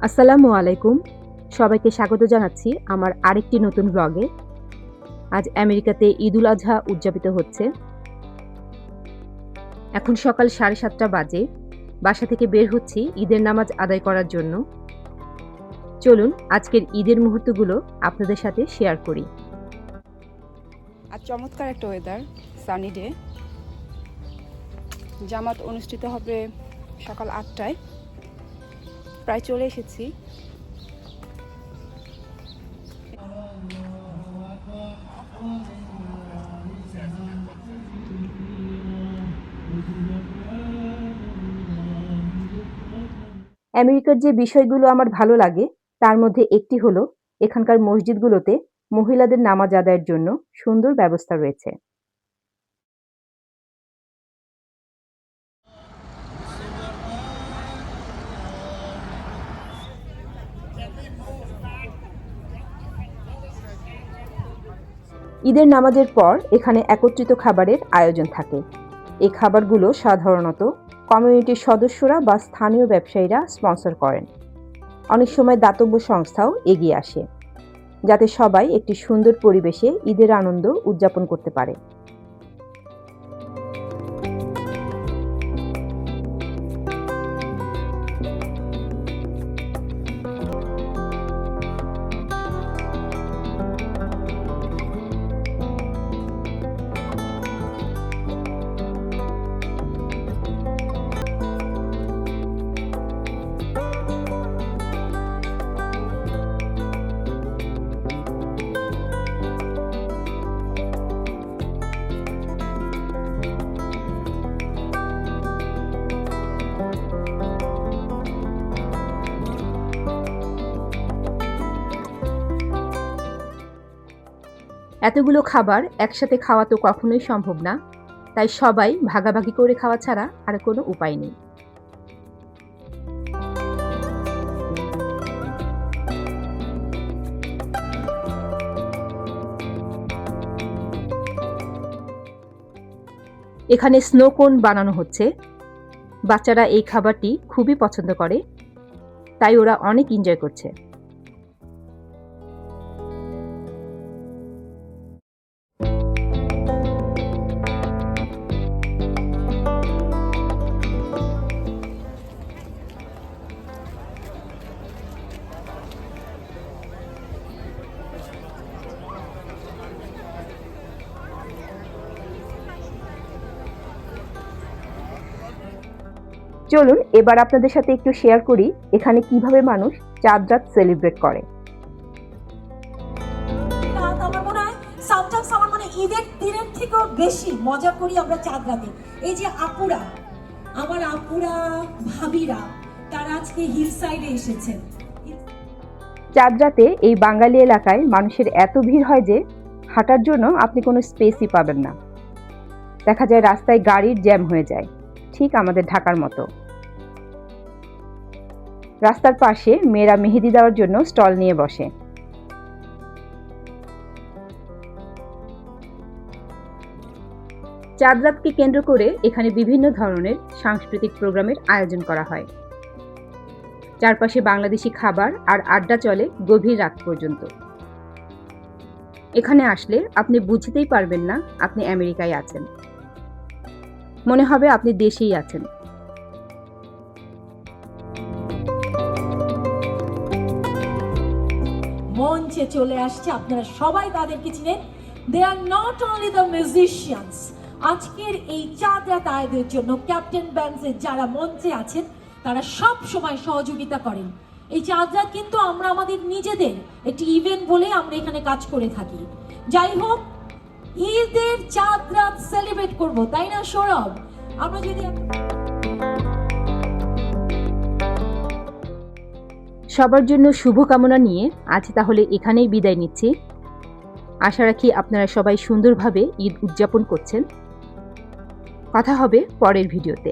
আসসালামু আলাইকুম। সবাইকে স্বাগত জানাচ্ছি আমার আরেকটি নতুন ব্লগে। আজ আমেরিকাতে ঈদুল আজহা উদযাপিত হচ্ছে। এখন সকাল 7:30 বাজে। বাসা থেকে বের হচ্ছি ঈদের নামাজ আদায় করার জন্য। চলুন আজকের ঈদের মুহূর্তগুলো আপনাদের সাথে শেয়ার করি। আজ চমৎকার একটা ওয়েদার, সানি ডে। জামাত অনুষ্ঠিত হবে সকাল 8টায়। প্রায় চলে এসেছি। আমেরিকার যে বিষয়গুলো আমার ভালো লাগে তার মধ্যে একটি হলো এখানকার মসজিদগুলোতে মহিলাদের নামাজ আদায়ের জন্য সুন্দর ব্যবস্থা রয়েছে। ঈদের নামাজের পর এখানে একত্রিত খাবারের আয়োজন থাকে। এই খাবারগুলো সাধারণত কমিউনিটির সদস্যরা বা স্থানীয় ব্যবসায়ীরা স্পন্সর করেন। অনেক সময় দাতব্য সংস্থাও এগিয়ে আসে, যাতে সবাই একটি সুন্দর পরিবেশে ঈদের আনন্দ উদযাপন করতে পারে। এতগুলো খাবার একসাথে খাওয়া তো কখনোই সম্ভব না, তাই সবাই ভাগাভাগি করে খাওয়া ছাড়া আর কোনো উপায় নেই। এখানে স্নো কোন বানানো হচ্ছে। বাচ্চারা এই খাবারটি খুবই পছন্দ করে, তাই ওরা অনেক এনজয় করছে। চলুন এবার আপনাদের সাথে একটু শেয়ার করি এখানে কিভাবে মানুষ চাঁদ রাত সেলিব্রেট করে। ঈদের দিনের থেকেও বেশি মজা করি আমরা চাঁদ রাতে। এই যে আপুরা, আমার আপুরা ভাবিরা, তারা আজকে হিল সাইডে এসেছেন। চাঁদ রাতে এই বাঙালি এলাকায় মানুষের এত ভিড় হয় যে হাঁটার জন্য আপনি কোনো স্পেসই পাবেন না। দেখা যায় রাস্তায় গাড়ির জ্যাম হয়ে যায়, ঠিক আমাদের ঢাকার মতো। রাস্তার পাশে মেয়েরা মেহেদি দেওয়ার জন্য স্টল নিয়ে বসে। চাঁদ রাতকে কেন্দ্র করে এখানে বিভিন্ন ধরনের সাংস্কৃতিক প্রোগ্রামের আয়োজন করা হয়। চারপাশে বাংলাদেশি খাবার আর আড্ডা চলে গভীর রাত পর্যন্ত। এখানে আসলে আপনি বুঝতেই পারবেন না আপনি আমেরিকায় আছেন, মনে হবে আপনি দেশেই আছেন। মঞ্চে চলে আসছে, আপনারা সবাই তাদেরকে চিনেন। They are not only the musicians. আজকের এই চাঁদ রাত আয়োজনের জন্য ক্যাপ্টেন ব্যান্ডসের যারা মঞ্চে আছেন তারা সব সময় সহযোগিতা করেন। এই চাঁদ রাত কিন্তু আমরা আমাদের নিজেদের একটি ইভেন্ট বলে আমরা এখানে কাজ করে থাকি। যাই হোক, ঈদের চাঁদ রাত সেলিব্রেট করব, তাই না সৌরভ? আমরা যদি সবার জন্য শুভকামনা নিয়ে আজ তাহলে এখানেই বিদায় নিচ্ছি। আশা রাখি আপনারা সবাই সুন্দরভাবে ঈদ উদযাপন করছেন। কথা হবে পরের ভিডিওতে।